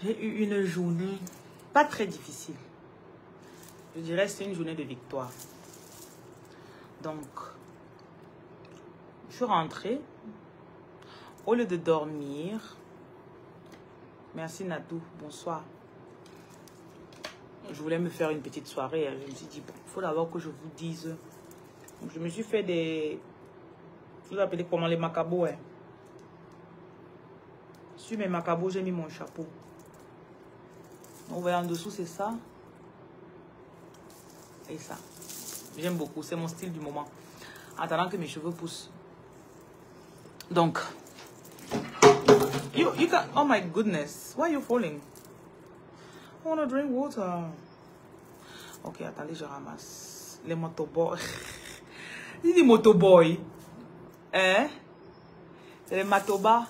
J'ai eu une journée pas très difficile. Je dirais que c'est une journée de victoire. Donc, je suis rentrée. Au lieu de dormir, merci Nadou, bonsoir. Je voulais me faire une petite soirée. Je me suis dit, bon, il faut d'abord que je vous dise. Donc, je me suis fait des... Vous appelez comment les macabos, hein? Sur mes macabos, j'ai mis mon chapeau. Donc, vous voyez en dessous, c'est ça. Et ça. J'aime beaucoup. C'est mon style du moment. En attendant que mes cheveux poussent. Donc. You can... Oh my goodness. Why are you falling? I want to drink water. Ok, attendez, je ramasse. Les motoboys. Il dit motoboy. Hein? C'est les matoba.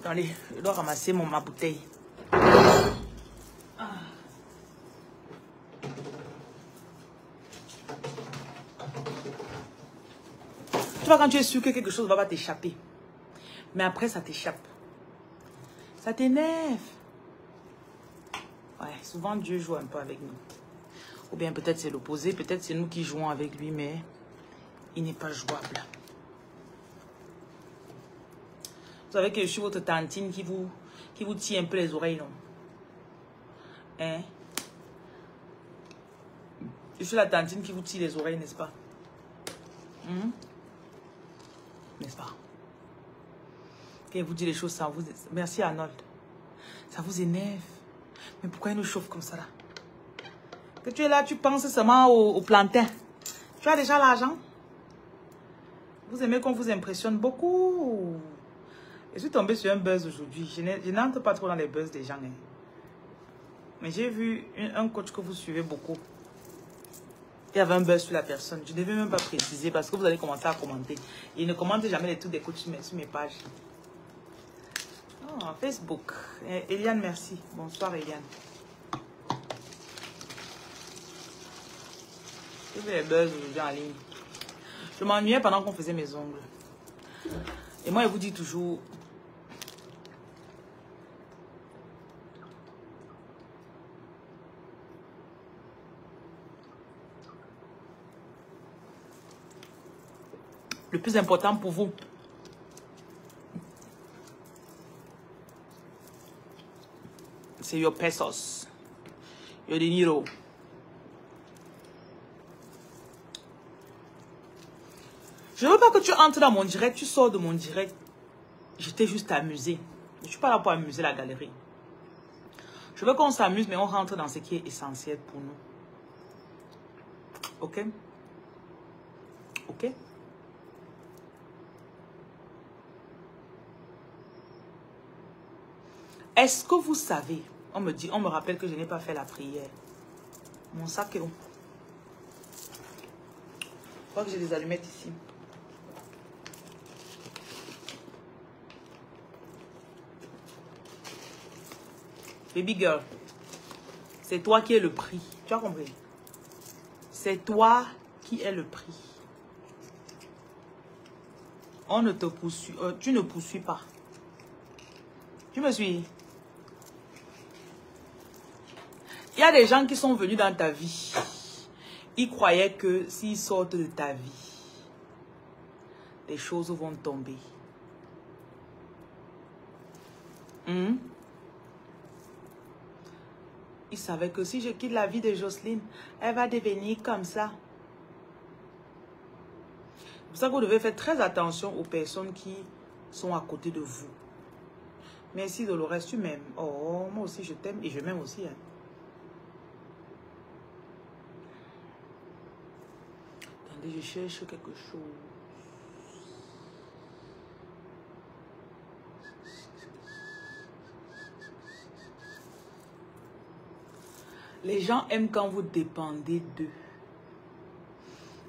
Attendez, je dois ramasser ma bouteille. Tu vois, quand tu es sûr que quelque chose va pas t'échapper, mais après ça t'échappe. Ça t'énerve. Ouais, souvent Dieu joue un peu avec nous. Ou bien peut-être c'est l'opposé, peut-être c'est nous qui jouons avec lui, mais il n'est pas jouable. Vous savez que je suis votre tantine qui vous tient un peu les oreilles, non? Hein? Je suis la tantine qui vous tire les oreilles, n'est-ce pas? N'est-ce pas? Quand elle vous dit les choses, ça vous... Merci Arnold. Ça vous énerve. Mais pourquoi il nous chauffe comme ça là? Que tu es là, tu penses seulement au plantain. Tu as déjà l'argent? Vous aimez qu'on vous impressionne beaucoup. Je suis tombée sur un buzz aujourd'hui. Je n'entre pas trop dans les buzz des gens. Hein. Mais j'ai vu un coach que vous suivez beaucoup. Il y avait un buzz sur la personne. Je ne devais même pas préciser parce que vous allez commencer à commenter. Il ne commente jamais les trucs des coachs sur mes pages. Oh, Facebook. Eliane, merci. Bonsoir, Eliane. J'ai vu les buzz aujourd'hui en ligne. Je m'ennuyais pendant qu'on faisait mes ongles. Et moi, je vous dis toujours... Le plus important pour vous, c'est your pesos, your dinero. Je ne veux pas que tu entres dans mon direct, tu sors de mon direct. J'étais juste amusée. Je ne suis pas là pour amuser la galerie. Je veux qu'on s'amuse, mais on rentre dans ce qui est essentiel pour nous. Ok? Ok? Est-ce que vous savez, on me rappelle que je n'ai pas fait la prière. Mon sac est où? Je crois que j'ai des allumettes ici. Baby girl, c'est toi qui es le prix. Tu as compris? C'est toi qui es le prix. On ne te poursuit, tu ne poursuis pas. Tu me suis? Il y a des gens qui sont venus dans ta vie. Ils croyaient que s'ils sortent de ta vie, les choses vont tomber. Ils savaient que si je quitte la vie de Jocelyne, elle va devenir comme ça. C'est pour ça que vous devez faire très attention aux personnes qui sont à côté de vous. Merci Dolores, tu m'aimes. Oh, moi aussi je t'aime et je m'aime aussi. Hein. Attendez, je cherche quelque chose. Les gens aiment quand vous dépendez d'eux.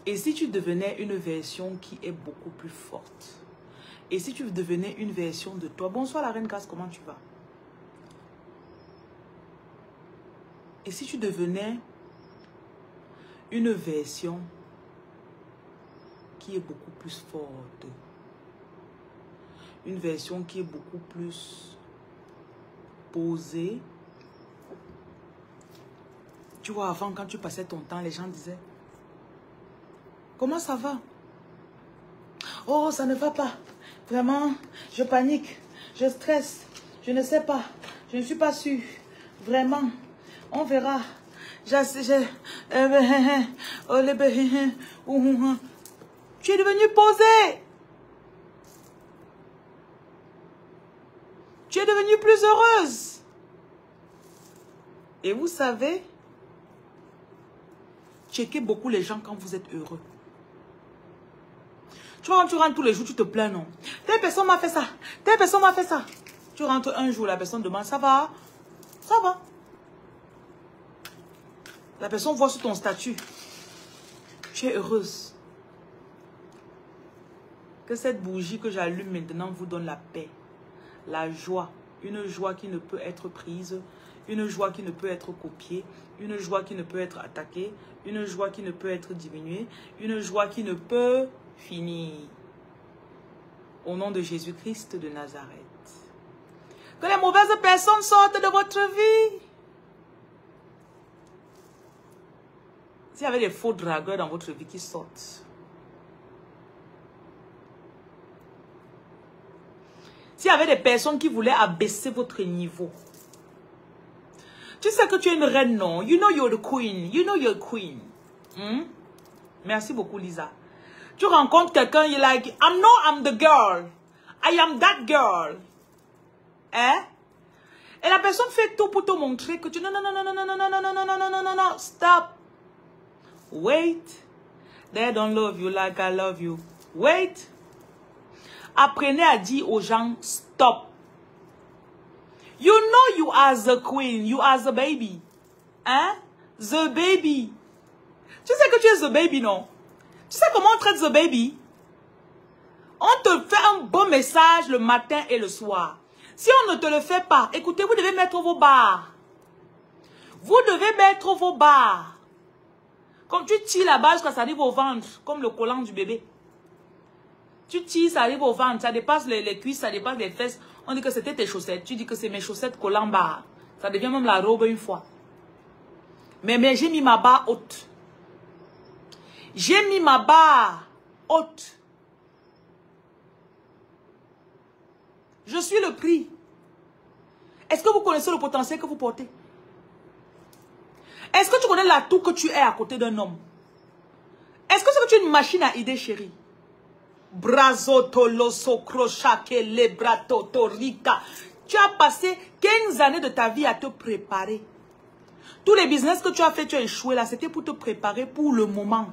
Et si tu devenais une version qui est beaucoup plus forte? Et si tu devenais une version de toi? Bonsoir la reine Casse, comment tu vas? Et si tu devenais une version qui est beaucoup plus forte. Une version qui est beaucoup plus posée. Tu vois, avant, quand tu passais ton temps, les gens disaient, comment ça va? Oh, ça ne va pas. Vraiment, je panique, je stresse, je ne sais pas, je ne suis pas sûre. Vraiment, on verra. Tu es devenu posé. Tu es devenue plus heureuse. Et vous savez, checkez beaucoup les gens quand vous êtes heureux. Tu vois, quand tu rentres tous les jours, tu te plains, non? Telle personne m'a fait ça. Telle personne m'a fait ça. Tu rentres un jour, la personne demande, ça va? Ça va. La personne voit sur ton statut. Tu es heureuse. Que cette bougie que j'allume maintenant vous donne la paix, la joie. Une joie qui ne peut être prise. Une joie qui ne peut être copiée. Une joie qui ne peut être attaquée. Une joie qui ne peut être diminuée. Une joie qui ne peut finir. Au nom de Jésus-Christ de Nazareth. Que les mauvaises personnes sortent de votre vie. S'il y avait des faux dragueurs dans votre vie qui sortent. S'il y avait des personnes qui voulaient abaisser votre niveau. Tu sais que tu es une reine, non? You know you're the queen. You know you're a queen. Merci beaucoup, Lisa. Tu rencontres quelqu'un, you're like, I'm the girl. I am that girl. Hein? Et la personne fait tout pour te montrer que tu... Non, stop. Wait. They don't love you like I love you. Wait. Apprenez à dire aux gens, stop. You know you are the queen. You are the baby. Hein? The baby. Tu sais que tu es the baby, non? Tu sais comment on traite the baby? On te fait un bon message le matin et le soir. Si on ne te le fait pas, écoutez, vous devez mettre vos barres. Vous devez mettre vos barres. Comme tu tires la barre jusqu'à ça arrive au ventre, comme le collant du bébé. Tu tires, ça arrive au ventre, ça dépasse les cuisses, ça dépasse les fesses. On dit que c'était tes chaussettes. Tu dis que c'est mes chaussettes collant barre. Ça devient même la robe une fois. Mais j'ai mis ma barre haute. J'ai mis ma barre haute. Je suis le prix. Est-ce que vous connaissez le potentiel que vous portez? Est-ce que tu connais l'atout que tu es à côté d'un homme? Est-ce que c'est que tu es une machine à idées, chérie? Brazo toloso crochake lebrato torica. Tu as passé 15 années de ta vie à te préparer. Tous les business que tu as fait, tu as échoué là, c'était pour te préparer pour le moment.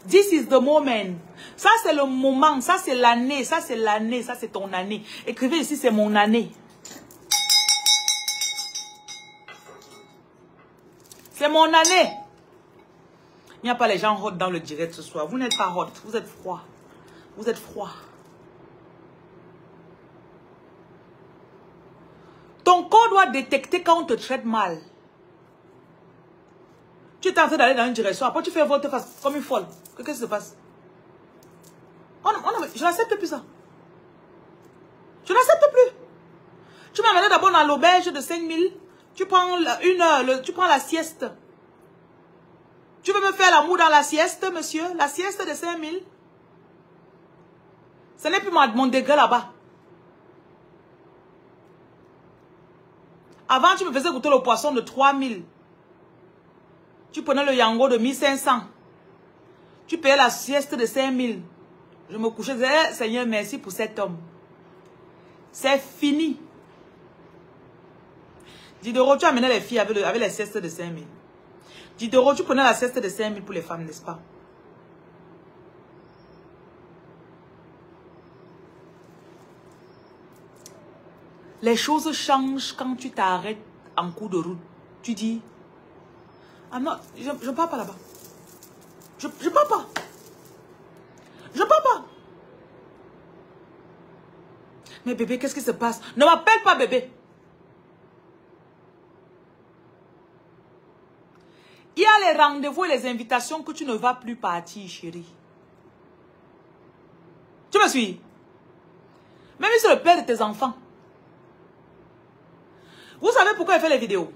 This is the moment. Ça c'est le moment, ça c'est l'année, ça c'est l'année, ça c'est ton année. Écrivez ici, c'est mon année. C'est mon année. Il n'y a pas les gens hot dans le direct ce soir. Vous n'êtes pas hot, vous êtes froid. Vous êtes froid. Ton corps doit détecter quand on te traite mal. Tu es en train d'aller dans une direction, après tu fais volte-face comme une folle. Qu'est-ce qui se passe? Je n'accepte plus ça. Je n'accepte plus. Tu m'as amené d'abord dans l'auberge de 5000. Tu prends tu prends la sieste. Tu veux me faire l'amour dans la sieste, monsieur? La sieste de 5000. Ce n'est plus mon degré là-bas. Avant, tu me faisais goûter le poisson de 3000. Tu prenais le yango de 1500. Tu payais la sieste de 5000. Je me couchais, je disais, Seigneur, merci pour cet homme. C'est fini. Diderot, tu amenais les filles avec les siestes de 5000. Diderot, tu prenais la sieste de 5000 pour les femmes, n'est-ce pas? Les choses changent quand tu t'arrêtes en cours de route. Tu dis, ah non, je ne pars pas là-bas. Je ne pars pas. Je ne pars pas. Mais bébé, qu'est-ce qui se passe? Ne m'appelle pas bébé. Il y a les rendez-vous et les invitations que tu ne vas plus partir, chérie. Tu me suis? Même si c'est le père de tes enfants. Vous savez pourquoi elle fait les vidéos?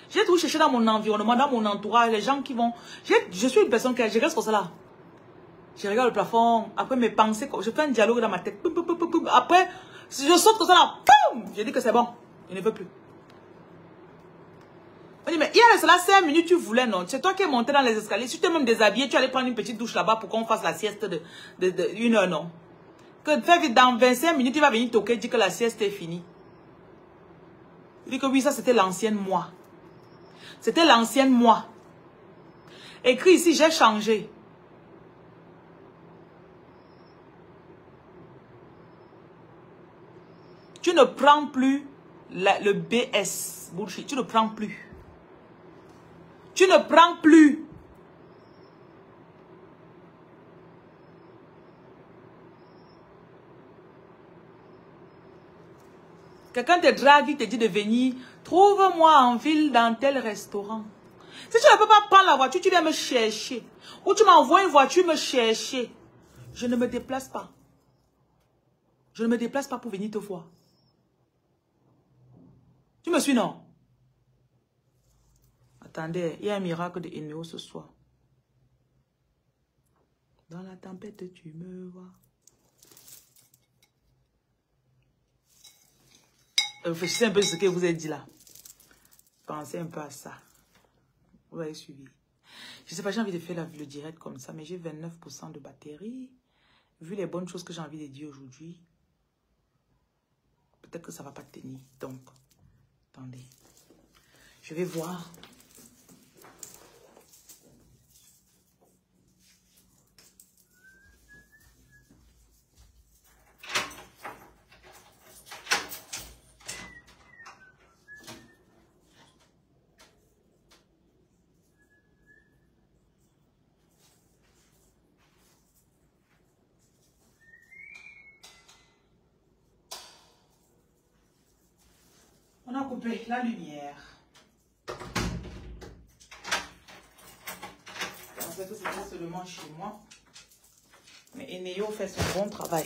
J'ai tout cherché dans mon environnement, dans mon entourage, les gens qui vont... Je suis une personne qui... Je reste comme ça là. Je regarde le plafond, après mes pensées, je fais un dialogue dans ma tête. Après, je saute comme ça là. Je dis que c'est bon. Je ne veux plus. On dit, mais hier, c'est là 5 minutes, tu voulais, non? C'est toi qui es monté dans les escaliers. Si tu es même déshabillé, tu allais prendre une petite douche là-bas pour qu'on fasse la sieste de 1 heure, non? Que fais vite, dans 25 minutes, tu vas venir toquer, dire que la sieste est finie. Il dit que oui, ça c'était l'ancienne moi. C'était l'ancienne moi. Écrit ici, j'ai changé. Tu ne prends plus le BS. Bullshit. Tu ne prends plus. Tu ne prends plus. Quelqu'un te drague, il te dit de venir. Trouve-moi en ville dans tel restaurant. Si tu ne peux pas prendre la voiture, tu viens me chercher. Ou tu m'envoies une voiture me chercher. Je ne me déplace pas. Je ne me déplace pas pour venir te voir. Tu me suis, non? Attendez, il y a un miracle de Eneo ce soir. Dans la tempête, tu me vois. Réfléchissez un peu sur ce que vous avez dit là. Pensez un peu à ça. Vous avez suivi. Je ne sais pas, j'ai envie de faire le direct comme ça, mais j'ai 29% de batterie. Vu les bonnes choses que j'ai envie de dire aujourd'hui, peut-être que ça ne va pas tenir. Donc, attendez. Je vais voir. On a coupé la lumière. Je pensais que c'était seulement chez moi. Mais Eneo fait son bon travail.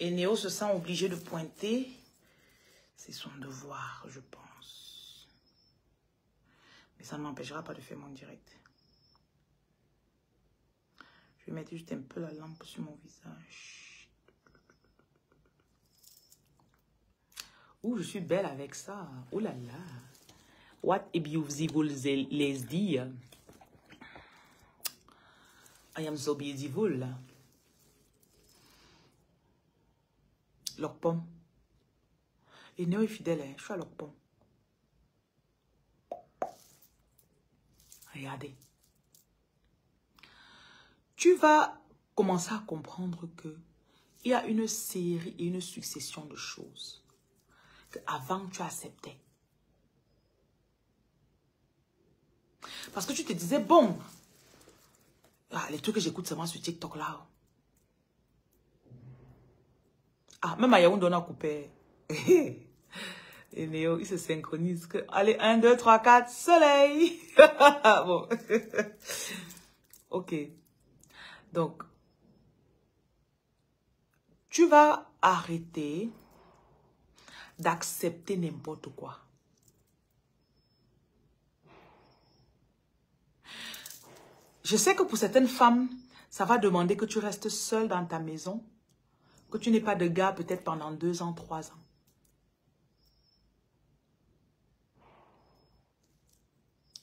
Eneo se sent obligé de pointer. C'est son devoir, je pense. Mais ça ne m'empêchera pas de faire mon direct. Je vais mettre juste un peu la lampe sur mon visage. Ouh, je suis belle avec ça. Oh là là. What a beautiful lady. I am so beautiful. L'Okpom. Et Néo est fidèle, hein. Je suis à l'Okpom. Regardez. Tu vas commencer à comprendre que il y a une série et une succession de choses que avant tu acceptais. Parce que tu te disais, bon, les trucs que j'écoute seulement sur TikTok là. Ah, même à Yaoundé on a coupé. Et Néo, il se synchronise que, allez, 1, 2, 3, 4, soleil. Bon. Ok. Donc, tu vas arrêter d'accepter n'importe quoi. Je sais que pour certaines femmes, ça va demander que tu restes seule dans ta maison, que tu n'aies pas de gars peut-être pendant 2 ans, 3 ans.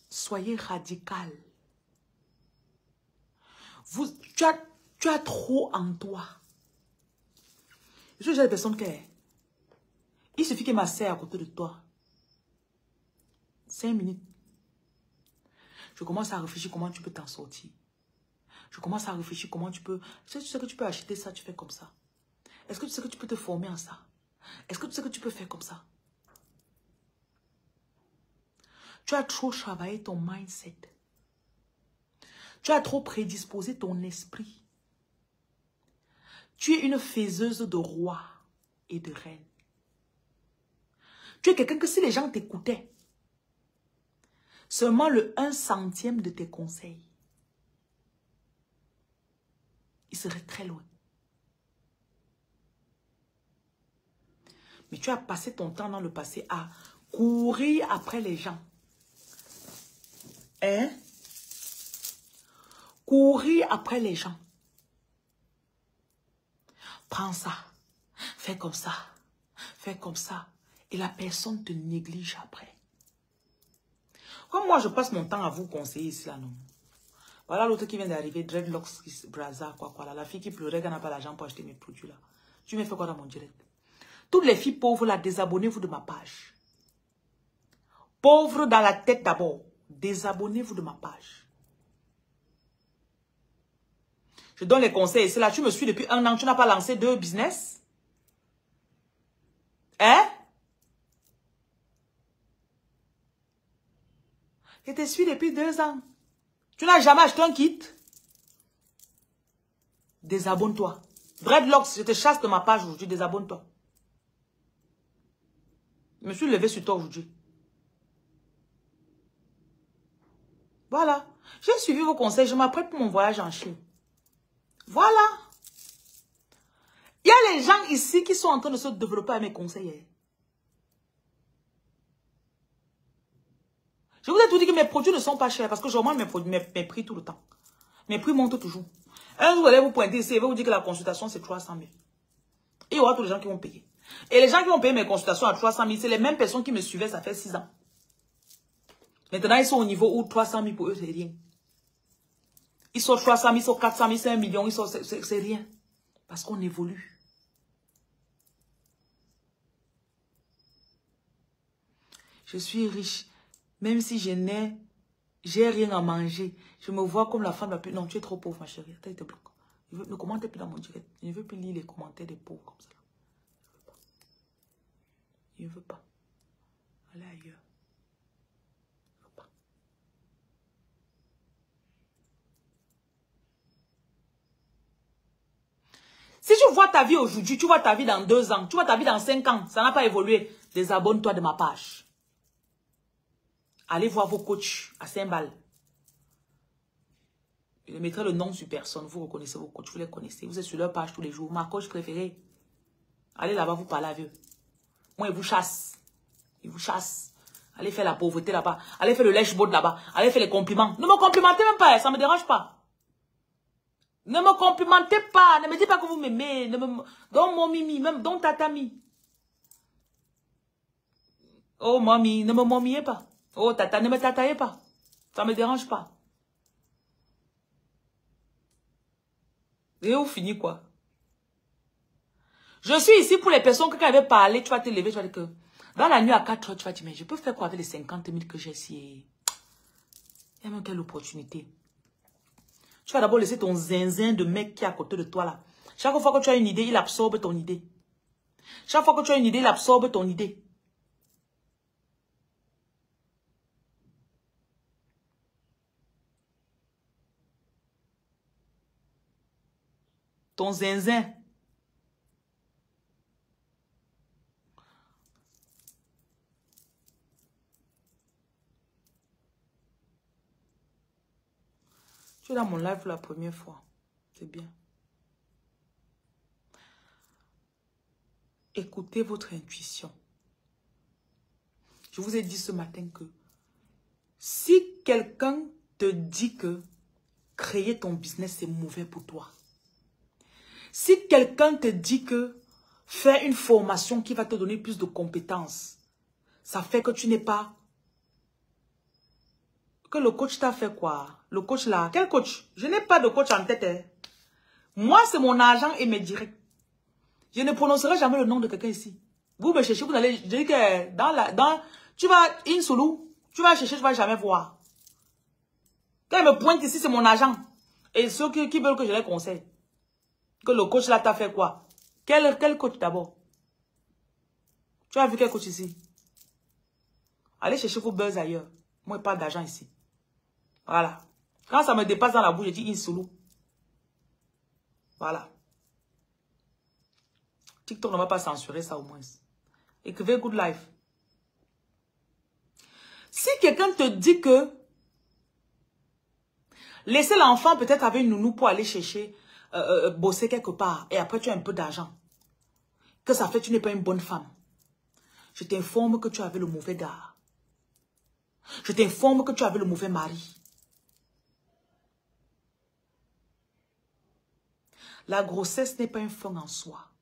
Soyez radical. Tu as trop en toi. Je suis une personne qui est... Il suffit que ma sœur à côté de toi. 5 minutes. Je commence à réfléchir comment tu peux t'en sortir. Je commence à réfléchir comment tu peux... Est-ce que tu sais que tu peux acheter ça, tu fais comme ça? Est-ce que tu sais que tu peux te former en ça? Est-ce que tu sais que tu peux faire comme ça? Tu as trop travaillé ton mindset. Tu as trop prédisposé ton esprit. Tu es une faiseuse de rois et de reines. Tu es quelqu'un que si les gens t'écoutaient, Seulement le 1 centième de tes conseils. Il serait très loin. Mais tu as passé ton temps dans le passé à courir après les gens. Hein? Courir après les gens. Prends ça. Fais comme ça. Fais comme ça. Et la personne te néglige après. Comme moi, je passe mon temps à vous conseiller ici, là, non? Voilà l'autre qui vient d'arriver, Dreadlocks, Braza, quoi, là. La fille qui pleurait, qui n'a pas l'argent pour acheter mes produits, là. Tu me fais quoi dans mon direct? Toutes les filles pauvres, là, désabonnez-vous de ma page. Pauvres dans la tête d'abord. Désabonnez-vous de ma page. Je donne les conseils. C'est là, tu me suis depuis 1 an. Tu n'as pas lancé 2 business? Hein? Je te suis depuis 2 ans. Tu n'as jamais acheté un kit? Désabonne-toi. Dreadlocks, je te chasse de ma page aujourd'hui. Désabonne-toi. Je me suis levé sur toi aujourd'hui. Voilà. J'ai suivi vos conseils. Je m'apprête pour mon voyage en Chine. Voilà. Il y a les gens ici qui sont en train de se développer à mes conseils. Je vous ai tout dit que mes produits ne sont pas chers parce que j'augmente mes prix tout le temps. Mes prix montent toujours. Un jour, vous allez vous pointer ici et vous dire que la consultation, c'est 300 000. Et il y aura tous les gens qui vont payer. Et les gens qui vont payer mes consultations à 300 000, c'est les mêmes personnes qui me suivaient, ça fait 6 ans. Maintenant, ils sont au niveau où 300 000 pour eux, c'est rien. Ils sont 300 000, ils sont 400 000, c'est 1 million, c'est rien. Parce qu'on évolue. Je suis riche. Même si j'ai rien à manger, je me vois comme la femme la plus... Non, tu es trop pauvre, ma chérie. Attends, il te bloque. Ne commente plus dans mon direct. Je ne veux plus lire les commentaires des pauvres comme ça. Je ne veux pas. Allez ailleurs. Je ne veux pas. Si tu vois ta vie aujourd'hui, tu vois ta vie dans 2 ans, tu vois ta vie dans 5 ans, ça n'a pas évolué, désabonne-toi de ma page. Allez voir vos coachs à 5 balles. Je mettrai le nom sur personne. Vous reconnaissez vos coachs, vous les connaissez. Vous êtes sur leur page tous les jours. Ma coach préférée. Allez là-bas, vous parlez avec eux. Moi, ils vous chassent. Ils vous chassent. Allez faire la pauvreté là-bas. Allez faire le lèche-botte là-bas. Allez faire les compliments. Ne me complimentez même pas, ça ne me dérange pas. Ne me complimentez pas. Ne me dites pas que vous m'aimez. Don mon mimi, même don tatami. Oh, mamie, ne me momiez pas. Oh, tata, ne me tataillez pas. Ça ne me dérange pas. Et où finit quoi? Je suis ici pour les personnes que quand elles veulent parler, tu vas te lever, tu vas dire que dans la nuit à 4 heures, tu vas dire, mais je peux faire quoi avec les 50 000 que j'ai ici? Il y a même quelle opportunité. Tu vas d'abord laisser ton zinzin de mec qui est à côté de toi là. Chaque fois que tu as une idée, il absorbe ton idée. Chaque fois que tu as une idée, il absorbe ton idée. Ton zinzin. Tu es dans mon live pour la première fois. C'est bien. Écoutez votre intuition. Je vous ai dit ce matin que si quelqu'un te dit que créer ton business, c'est mauvais pour toi. Si quelqu'un te dit que faire une formation qui va te donner plus de compétences, ça fait que tu n'es pas... Que le coach t'a fait quoi? Le coach là, quel coach? Je n'ai pas de coach en tête. Hein. Moi, c'est mon agent et mes directs. Je ne prononcerai jamais le nom de quelqu'un ici. Vous me cherchez, vous allez... Je dis que tu vas, Insoulou, tu vas chercher, tu ne vas jamais voir. Quand il me pointe ici, c'est mon agent. Et ceux qui veulent que je les conseille. Que le coach là t'a fait quoi? Quel coach d'abord? Tu as vu quel coach ici? Allez chercher vos buzz ailleurs. Moi, je parle d'argent ici. Voilà. Quand ça me dépasse dans la bouche, je dis Insoulou. Voilà. TikTok ne va pas censurer ça au moins. Écrivez Good Life. Si quelqu'un te dit que laisser l'enfant peut-être avec une nounou pour aller chercher, bosser quelque part, et après tu as un peu d'argent, que ça fait que tu n'es pas une bonne femme, je t'informe que tu avais le mauvais gars. Je t'informe que tu avais le mauvais mari. La grossesse n'est pas une fin en soi.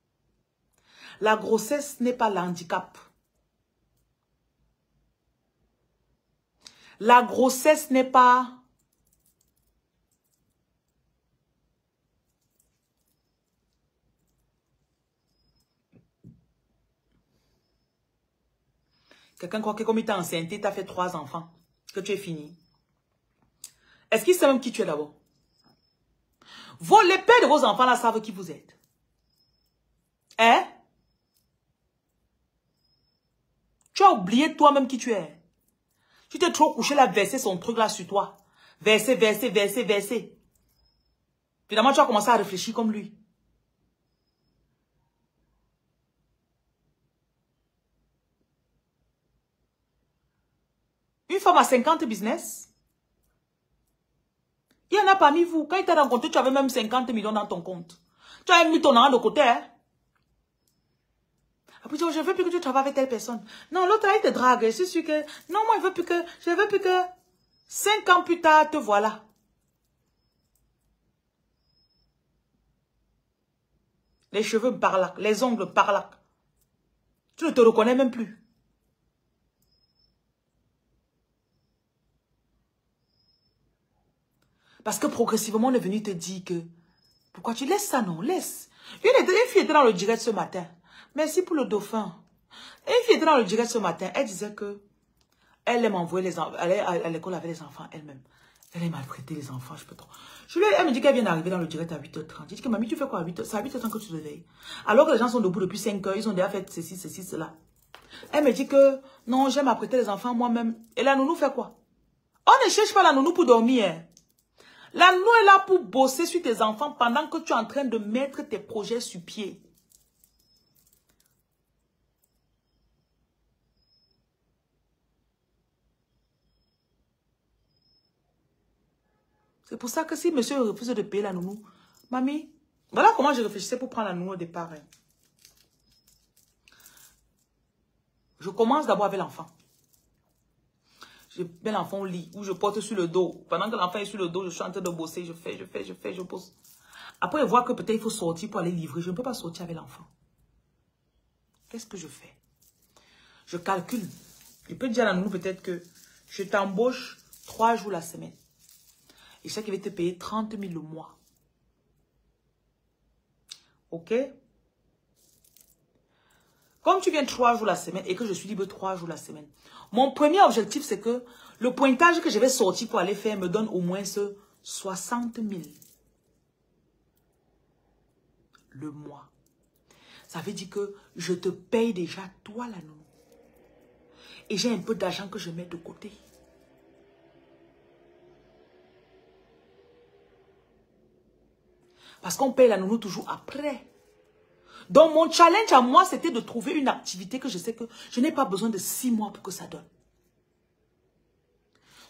La grossesse n'est pas l'handicap. La grossesse n'est pas... Quelqu'un croit que comme il t'a enceinte, tu as fait 3 enfants, que tu es fini. Est-ce qu'il sait même qui tu es d'abord? Les pères de vos enfants là savent qui vous êtes. Hein? Tu as oublié toi-même qui tu es. Tu t'es trop couché là, verser son truc là sur toi. Verser, verser, verser, verser. Finalement, tu as commencé à réfléchir comme lui. Une femme a 50 business. Il y en a parmi vous. Quand il t'a rencontré, tu avais même 50 millions dans ton compte. Tu as mis ton argent de côté. Hein? Après, je ne veux plus que tu travailles avec telle personne. Non, l'autre, il te drague. Je suis sûr que... Non, moi, je veux plus que... 5 ans plus tard, te voilà. Les cheveux par là, les ongles par là. Tu ne te reconnais même plus. Parce que progressivement, on est venu te dire que... Pourquoi tu laisses ça, non? Laisse. Une fille était dans le direct ce matin. Merci pour le dauphin. Une fille était dans le direct ce matin. Elle disait que... Elle aime envoyer les enfants. Elle est à l'école avec les enfants elle-même. Elle aime maltraiter les enfants, je peux trop. Elle me dit qu'elle vient d'arriver dans le direct à 8h30. Je dis que mamie, tu fais quoi à 8h? C'est à 8h30 que tu te réveilles. Alors que les gens sont debout depuis 5 heures. Ils ont déjà fait ceci, ceci, cela. Elle me dit que non, j'aime apprêter les enfants moi-même. Et la nounou fait quoi? On ne cherche pas la nounou pour dormir. Hein. La nounou est là pour bosser sur tes enfants pendant que tu es en train de mettre tes projets sur pied. C'est pour ça que si monsieur refuse de payer la nounou, mamie, voilà comment je réfléchissais pour prendre la nounou au départ. Hein. Je commence d'abord avec l'enfant. Je mets l'enfant au lit, ou je porte sur le dos. Pendant que l'enfant est sur le dos, je suis en train de bosser, je pose. Après, je vois que peut-être il faut sortir pour aller livrer. Je ne peux pas sortir avec l'enfant. Qu'est-ce que je fais? Je calcule. Je peux dire à la nounou peut-être que je t'embauche 3 jours la semaine. Et je sais qu'il va te payer 30 000 le mois. Ok? Comme tu viens 3 jours la semaine et que je suis libre 3 jours la semaine, mon premier objectif, c'est que le pointage que je vais sortir pour aller faire me donne au moins 60 000 le mois. Ça veut dire que je te paye déjà toi la nounou. Et j'ai un peu d'argent que je mets de côté. Parce qu'on paye la nounou toujours après. Donc mon challenge à moi, c'était de trouver une activité que je sais que je n'ai pas besoin de 6 mois pour que ça donne.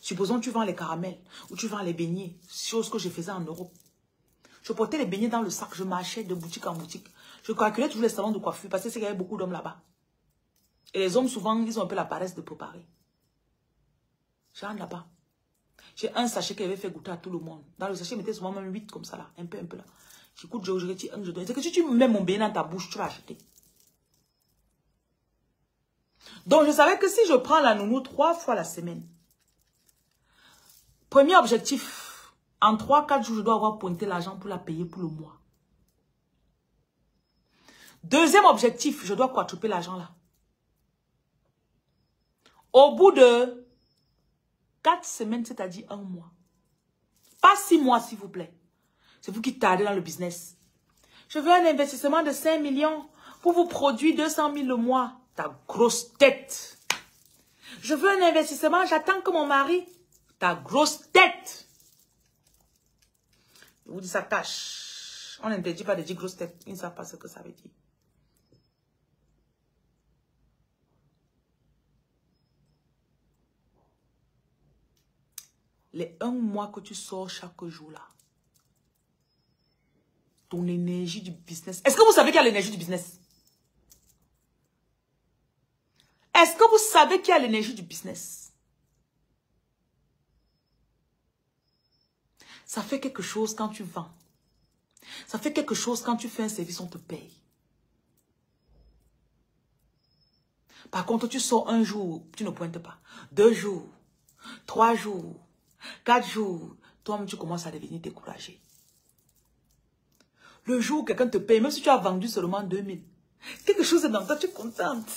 Supposons que tu vends les caramels ou tu vends les beignets, chose que je faisais en Europe. Je portais les beignets dans le sac, je marchais de boutique en boutique. Je calculais toujours les salons de coiffure parce que c'est qu'il y avait beaucoup d'hommes là-bas. Et les hommes, souvent, ils ont un peu la paresse de préparer. Je rentre là-bas. J'ai un sachet qui avait fait goûter à tout le monde. Dans le sachet, je mettais souvent même 8 comme ça là, un peu là. J'écoute, je retire un, je donne. C'est que si tu mets mon beignet dans ta bouche, tu vas acheter. Donc, je savais que si je prends la nounou 3 fois la semaine, premier objectif, en 3-4 jours, je dois avoir pointé l'argent pour la payer pour le mois. Deuxième objectif, je dois quadrupler l'argent là. Au bout de 4 semaines, c'est-à-dire 1 mois. Pas 6 mois, s'il vous plaît. C'est vous qui tardez dans le business. Je veux un investissement de 5 millions pour vous produire 200 000 le mois. Ta grosse tête. Je veux un investissement, j'attends que mon mari... Ta grosse tête. Je vous dis ça cache. On n'interdit pas de dire grosse tête. Ils ne savent pas ce que ça veut dire. les 1 mois que tu sors chaque jour là, ton énergie du business. Est-ce que vous savez qu'il y a l'énergie du business? Est-ce que vous savez qu'il y a l'énergie du business? Ça fait quelque chose quand tu vends. Ça fait quelque chose quand tu fais un service, on te paye. Par contre, tu sors 1 jour, tu ne pointes pas. 2 jours, 3 jours, 4 jours, toi-même tu commences à devenir découragé. Le jour où quelqu'un te paye, même si tu as vendu seulement 2000, quelque chose est dans toi, tu es contente.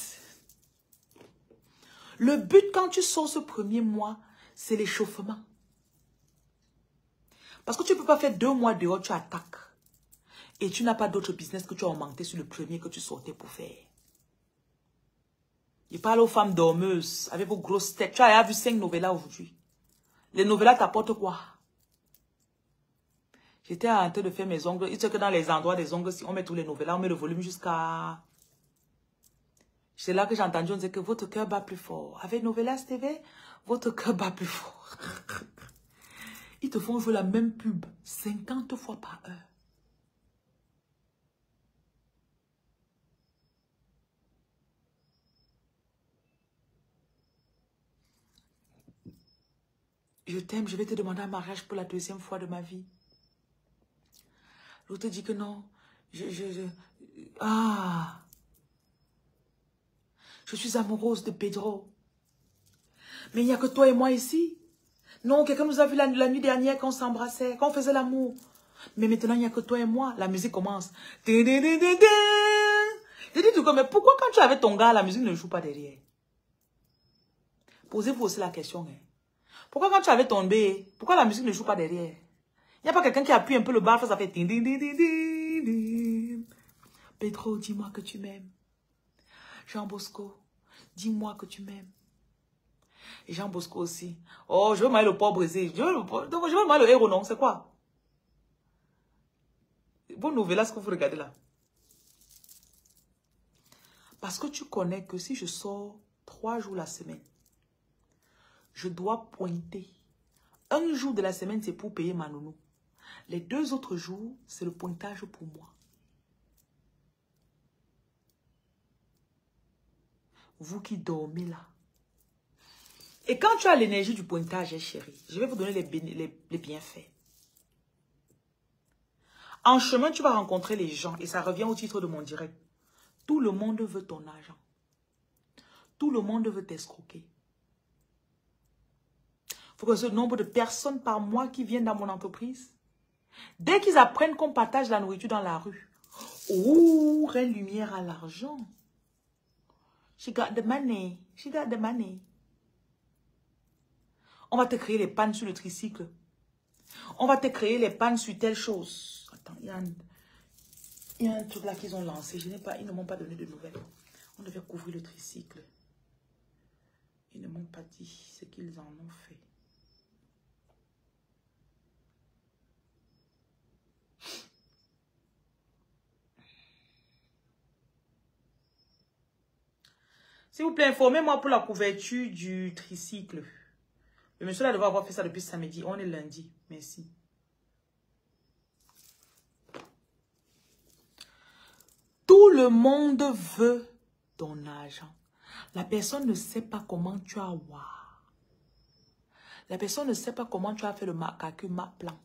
Le but quand tu sors ce premier mois, c'est l'échauffement. Parce que tu ne peux pas faire 2 mois dehors, tu attaques. Et tu n'as pas d'autre business que tu as augmenté sur le premier que tu sortais pour faire. Je parle aux femmes dormeuses, avec vos grosses têtes. Tu as vu 5 novellas aujourd'hui. Les novellas t'apportent quoi? J'étais en train de faire mes ongles. Il sait que dans les endroits des ongles, si on met tous les novellas, on met le volume jusqu'à... C'est là que j'ai entendu, on disait que votre cœur bat plus fort. Avec Novelas TV, votre cœur bat plus fort. Ils te font jouer la même pub 50 fois par heure. Je t'aime, je vais te demander un mariage pour la 2e fois de ma vie. L'autre dit que non. Ah! Je suis amoureuse de Pedro. Mais il n'y a que toi et moi ici. Non, quelqu'un nous a vu la nuit dernière quand on s'embrassait, quand on faisait l'amour. Mais maintenant, il n'y a que toi et moi. La musique commence. Je dis tout comme, mais pourquoi quand tu es avec ton gars, la musique ne joue pas derrière? Posez-vous aussi la question. Hein. Pourquoi quand tu es avec ton bé, pourquoi la musique ne joue pas derrière? Il n'y a pas quelqu'un qui appuie un peu le bar, ça fait... Pedro, dis-moi que tu m'aimes. Jean Bosco, dis-moi que tu m'aimes. Et Jean Bosco aussi. Oh, je veux marier le pauvre brisé. Je veux marier le héros, non? C'est quoi? Bonne nouvelle, là, ce que vous regardez là. Parce que tu connais que si je sors 3 jours la semaine, je dois pointer. 1 jour de la semaine, c'est pour payer ma nounou. Les 2 autres jours, c'est le pointage pour moi. Vous qui dormez là. Et quand tu as l'énergie du pointage, chérie, je vais vous donner les bienfaits. En chemin, tu vas rencontrer les gens. Et ça revient au titre de mon direct. Tout le monde veut ton argent. Tout le monde veut t'escroquer. Il faut que ce nombre de personnes par mois qui viennent dans mon entreprise, dès qu'ils apprennent qu'on partage la nourriture dans la rue, ouh, reine lumière à l'argent. She got the money. She got the money. On va te créer les pannes sur le tricycle. On va te créer les pannes sur telle chose. Attends, il y a un truc là qu'ils ont lancé. Ils ne m'ont pas donné de nouvelles. On devait couvrir le tricycle. Ils ne m'ont pas dit ce qu'ils en ont fait. S'il vous plaît, informez-moi pour la couverture du tricycle. Le monsieur là devait avoir fait ça depuis samedi. On est lundi. Merci. Tout le monde veut ton argent. La personne ne sait pas comment tu as La personne ne sait pas comment tu as fait le calcul plan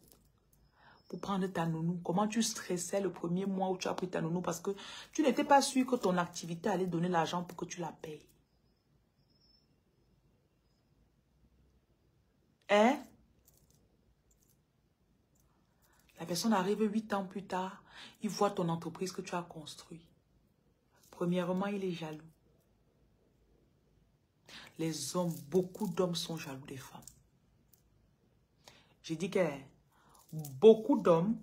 pour prendre ta nounou. Comment tu stressais le premier mois où tu as pris ta nounou parce que tu n'étais pas sûr que ton activité allait donner l'argent pour que tu la payes. Hein? La personne arrive 8 ans plus tard, il voit ton entreprise que tu as construite. Premièrement, il est jaloux. Les hommes, beaucoup d'hommes sont jaloux des femmes. J'ai dit que beaucoup d'hommes,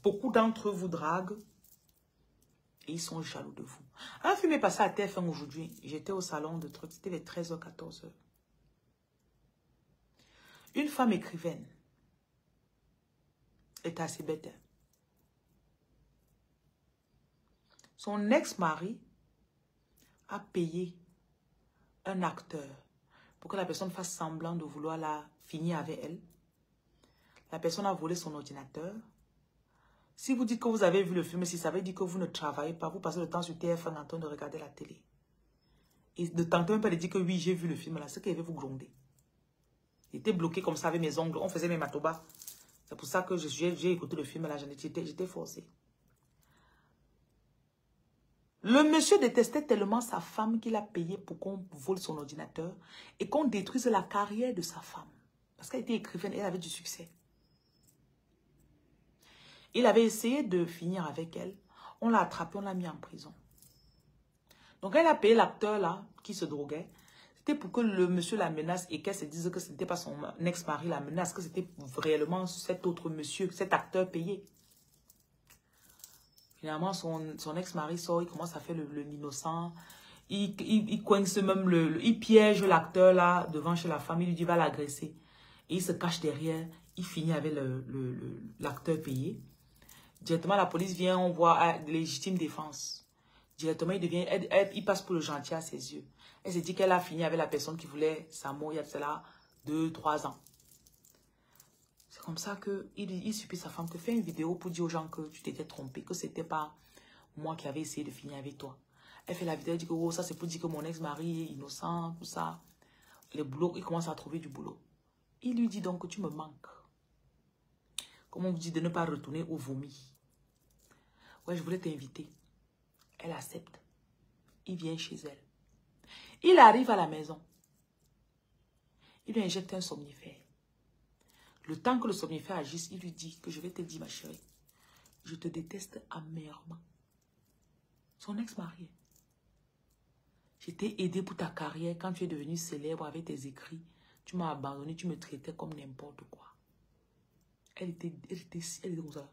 beaucoup d'entre eux vous draguent et ils sont jaloux de vous. Un film est passé à TF1 aujourd'hui. J'étais au salon de trucs, c'était les 13h, 14h. Une femme écrivaine est assez bête. Son ex-mari a payé un acteur pour que la personne fasse semblant de vouloir la finir avec elle. La personne a volé son ordinateur. Si vous dites que vous avez vu le film, si ça veut dire que vous ne travaillez pas, vous passez le temps sur TF1 en train de regarder la télé. Et ne tentez même pas de dire que oui, j'ai vu le film là, c'est qu'il va vous gronder. J'étais bloqué comme ça avec mes ongles, on faisait mes matobas. C'est pour ça que j'ai écouté le film là, j'étais forcée. Le monsieur détestait tellement sa femme qu'il a payé pour qu'on vole son ordinateur et qu'on détruise la carrière de sa femme. Parce qu'elle était écrivaine et elle avait du succès. Il avait essayé de finir avec elle. On l'a attrapé, on l'a mis en prison. Donc, elle a payé l'acteur là, qui se droguait. C'était pour que le monsieur la menace et qu'elle se dise que ce n'était pas son ex-mari la menace, que c'était réellement cet autre monsieur, cet acteur payé. Finalement, son ex-mari sort, il commence à faire l'innocent. Il coince même il piège l'acteur là devant chez la femme, il lui dit va l'agresser. Et il se cache derrière, il finit avec l'acteur payé. Directement, la police vient, on voit légitime défense. Directement, il passe pour le gentil à ses yeux. Elle se dit qu'elle a fini avec la personne qui voulait sa mort il y a cela 2-3 ans. C'est comme ça qu'il supplie sa femme que fais une vidéo pour dire aux gens que tu t'étais trompé, que c'était pas moi qui avais essayé de finir avec toi. Elle fait la vidéo, elle dit que oh, ça c'est pour dire que mon ex-mari est innocent, tout ça. Le boulot, il commence à trouver du boulot. Il lui dit donc que tu me manques. Comme on vous dit de ne pas retourner au vomi. Ouais, je voulais t'inviter. Elle accepte. Il vient chez elle. Il arrive à la maison. Il lui injecte un somnifère. Le temps que le somnifère agisse, il lui dit que je vais te dire, ma chérie, je te déteste amèrement. Son ex-mari. Je t'ai aidé pour ta carrière quand tu es devenu célèbre avec tes écrits. Tu m'as abandonné, tu me traitais comme n'importe quoi. Elle était comme ça.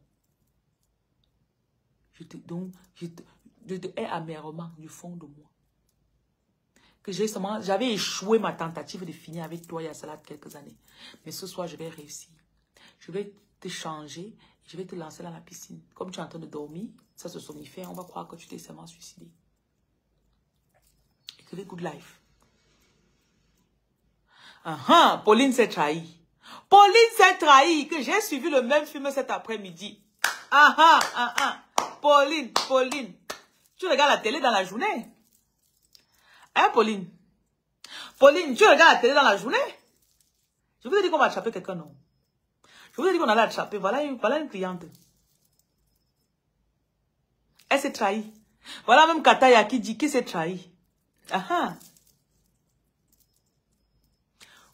Je te hais amèrement du fond de moi. Que j'avais échoué ma tentative de finir avec toi il y a cela quelques années. Mais ce soir, je vais réussir. Je vais te changer. Je vais te lancer dans la piscine. Comme tu es en train de dormir, ça se somnifère. On va croire que tu t'es seulement suicidé. Écrivez Good Life. Pauline s'est trahie. Pauline s'est trahie. Que j'ai suivi le même film cet après-midi. Pauline. Tu regardes la télé dans la journée? Hein, Pauline? Pauline, tu regardes la télé dans la journée? Je vous ai dit qu'on va attraper quelqu'un, non? Je vous ai dit qu'on allait attraper. Voilà une cliente. Elle s'est trahie. Voilà même Kataya qui dit qu'il s'est trahi.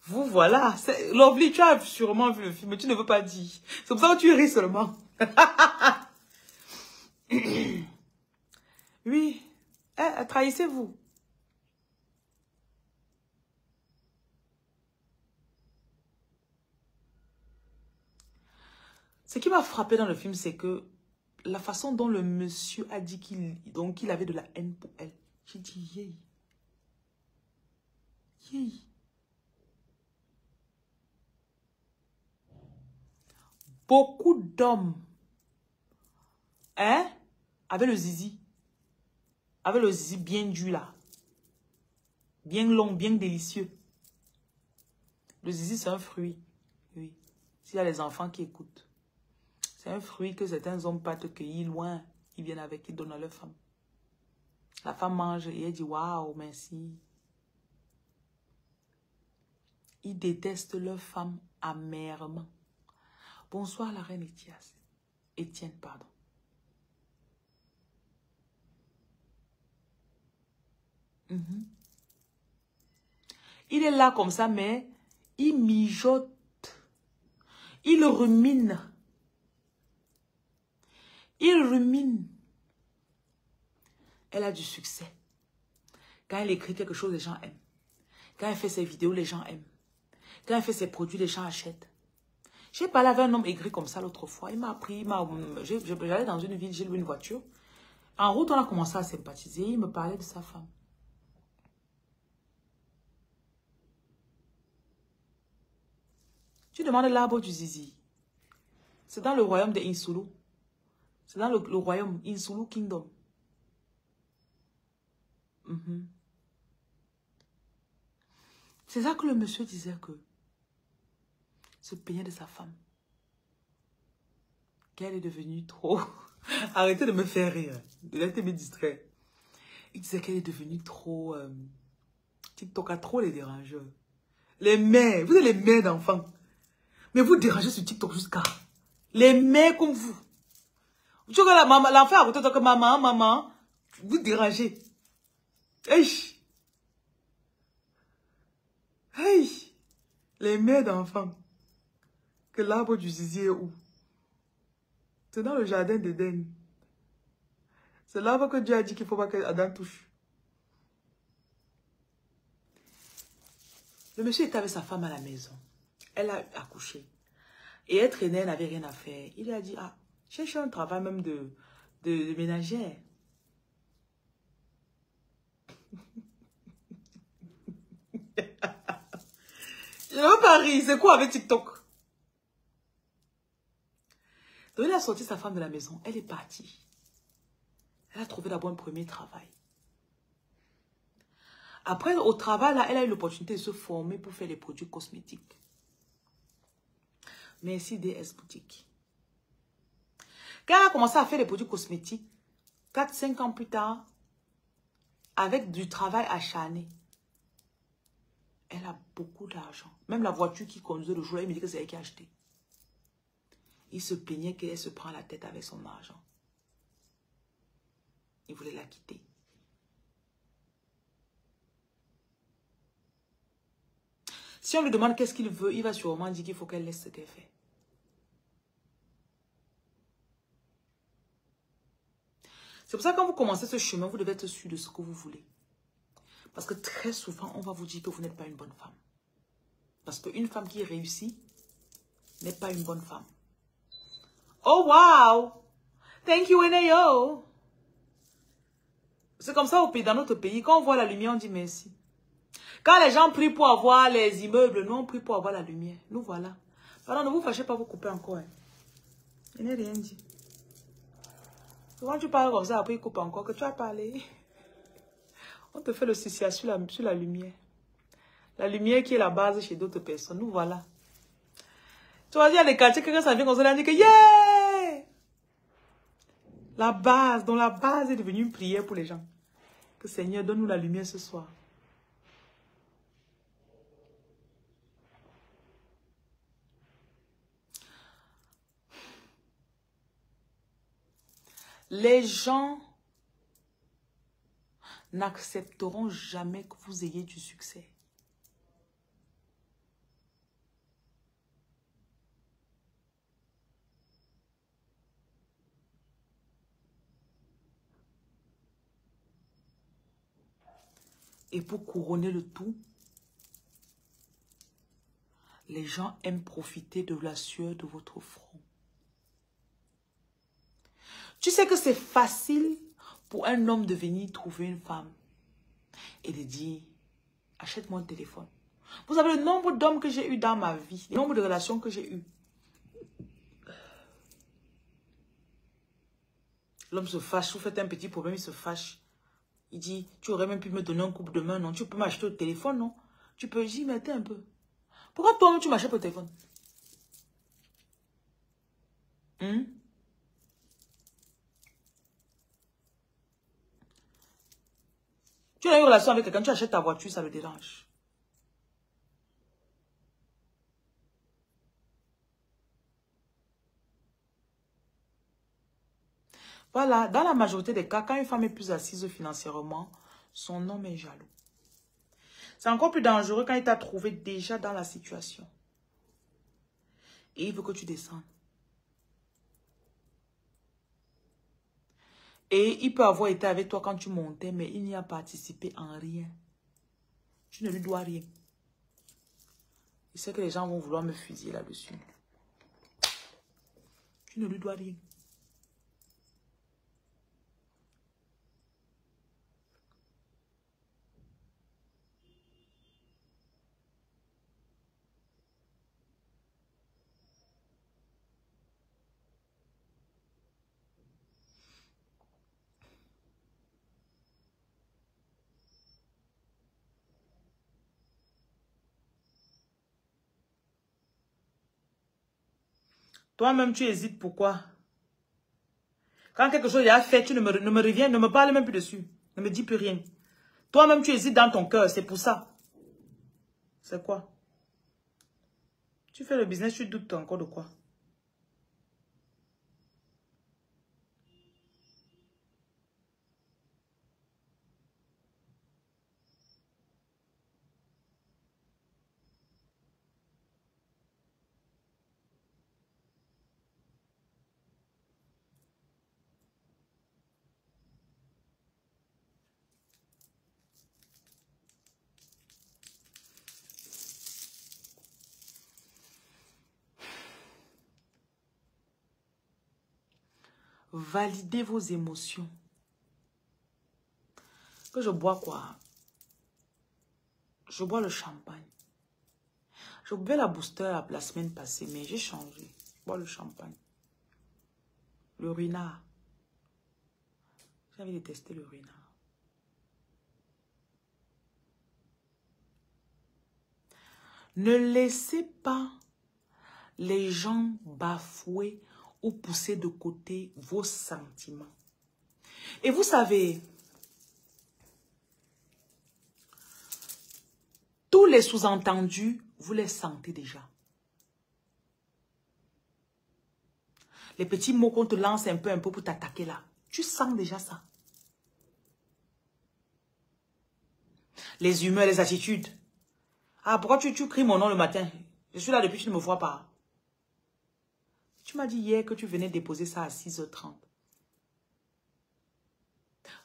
Vous voilà. Lovely, tu as sûrement vu le film, mais tu ne veux pas dire. C'est pour ça que tu ris seulement. Oui. Trahissez-vous. Ce qui m'a frappé dans le film, c'est que la façon dont le monsieur a dit qu'il avait de la haine pour elle. J'ai dit, yey. Yey. Beaucoup d'hommes, avec le zizi. Avec le zizi bien dur là. Bien long, bien délicieux. Le zizi, c'est un fruit. Oui. S'il y a les enfants qui écoutent. C'est un fruit que certains hommes partent cueillir loin. Ils viennent avec, ils donnent à leur femme. La femme mange et elle dit, waouh, merci. Ils détestent leur femme amèrement. Bonsoir la reine Étienne, pardon. Il est là comme ça, mais il mijote. Il rumine. Il rumine. Elle a du succès. Quand elle écrit quelque chose, les gens aiment. Quand elle fait ses vidéos, les gens aiment. Quand elle fait ses produits, les gens achètent. J'ai parlé avec un homme aigri comme ça l'autre fois. Il m'a appris, j'allais dans une ville, j'ai loué une voiture. En route, on a commencé à sympathiser. Il me parlait de sa femme. Tu demandes l'arbre du zizi. C'est dans le royaume de Insulu. C'est dans le royaume Insulu Kingdom. C'est ça que le monsieur disait que se plaignait de sa femme. Qu'elle est devenue trop... Arrêtez de me faire rire. Arrêtez de me distraire. Il disait qu'elle est devenue trop... TikTok a trop les dérangeurs. Les mères. Vous êtes les mères d'enfants. Mais vous dérangez sur TikTok jusqu'à... Les mères comme vous. Tu vois l'enfant à côté de toi que maman, vous dérangez. Hey! Hey! Les mères d'enfants. Que l'arbre du zizi est où? C'est dans le jardin d'Éden. C'est l'arbre que Dieu a dit qu'il ne faut pas qu'Adam touche. Le monsieur était avec sa femme à la maison. Elle a accouché. Et elle traînait, elle n'avait rien à faire. Il a dit, ah, cherche un travail même de ménagère. Je ne veux pas rire, c'est quoi avec TikTok? Donc il a sorti sa femme de la maison, elle est partie. Elle a trouvé d'abord un premier travail. Après, au travail, là, elle a eu l'opportunité de se former pour faire les produits cosmétiques. Merci DS Boutique. Quand elle a commencé à faire les produits cosmétiques, 4-5 ans plus tard, avec du travail acharné, elle a beaucoup d'argent. Même la voiture qui conduisait le jour, elle me dit que c'est elle qui a acheté. Il se plaignait qu'elle se prend la tête avec son argent. Il voulait la quitter. Si on lui demande qu'est-ce qu'il veut, il va sûrement dire qu'il faut qu'elle laisse ce qu'elle fait. C'est pour ça que quand vous commencez ce chemin, vous devez être sûr de ce que vous voulez. Parce que très souvent, on va vous dire que vous n'êtes pas une bonne femme. Parce qu'une femme qui réussit n'est pas une bonne femme. Oh wow! Thank you, Eneyo! C'est comme ça dans notre pays. Quand on voit la lumière, on dit merci. Quand les gens prient pour avoir les immeubles, nous on prie pour avoir la lumière. Nous voilà. Pardon, ne vous fâchez pas, vous coupez encore. Hein. Il n'est rien dit. Souvent tu parles comme ça, après il coupe encore. Que tu as parlé. On te fait le CCA sur la lumière. La lumière qui est la base chez d'autres personnes. Nous voilà. Tu vois, il y a des quartiers, quelqu'un ça vient comme ça, on dit que yeah! La base, dont la base est devenue une prière pour les gens. Que Seigneur, donne-nous la lumière ce soir. Les gens n'accepteront jamais que vous ayez du succès. Et pour couronner le tout, les gens aiment profiter de la sueur de votre front. Tu sais que c'est facile pour un homme de venir trouver une femme et de dire, achète-moi un téléphone. Vous savez le nombre d'hommes que j'ai eu dans ma vie, le nombre de relations que j'ai eues. L'homme se fâche, vous faites un petit problème, il se fâche. Il dit, tu aurais même pu me donner un coupe de main, non? Tu peux m'acheter au téléphone, non? Tu peux, j'y mettais un peu. Pourquoi toi-même tu m'achètes au téléphone? Tu as eu une relation avec quelqu'un, tu achètes ta voiture, ça le dérange. Voilà, dans la majorité des cas, quand une femme est plus assise financièrement, son homme est jaloux. C'est encore plus dangereux quand il t'a trouvé déjà dans la situation. Et il veut que tu descendes. Et il peut avoir été avec toi quand tu montais, mais il n'y a participé en rien. Tu ne lui dois rien. Je sais que les gens vont vouloir me fusiller là-dessus. Tu ne lui dois rien. Toi-même, tu hésites. Pourquoi? Quand quelque chose est à fait, tu ne me reviens, ne me parle même plus dessus. Ne me dis plus rien. Toi-même, tu hésites dans ton cœur. C'est pour ça. C'est quoi? Tu fais le business, tu doutes encore de quoi? Validez vos émotions. Que je bois quoi? Je bois le champagne. Je buvais la booster la semaine passée, mais j'ai changé. Je bois le champagne. Le renard. J'ai envie de tester le renard. Ne laissez pas les gens bafouer ou pousser de côté vos sentiments. Et vous savez, tous les sous-entendus, vous les sentez déjà. Les petits mots qu'on te lance un peu pour t'attaquer là. Tu sens déjà ça. Les humeurs, les attitudes. Ah, pourquoi tu cries mon nom le matin? Je suis là depuis, tu ne me vois pas. Tu m'as dit hier que tu venais déposer ça à 6h30.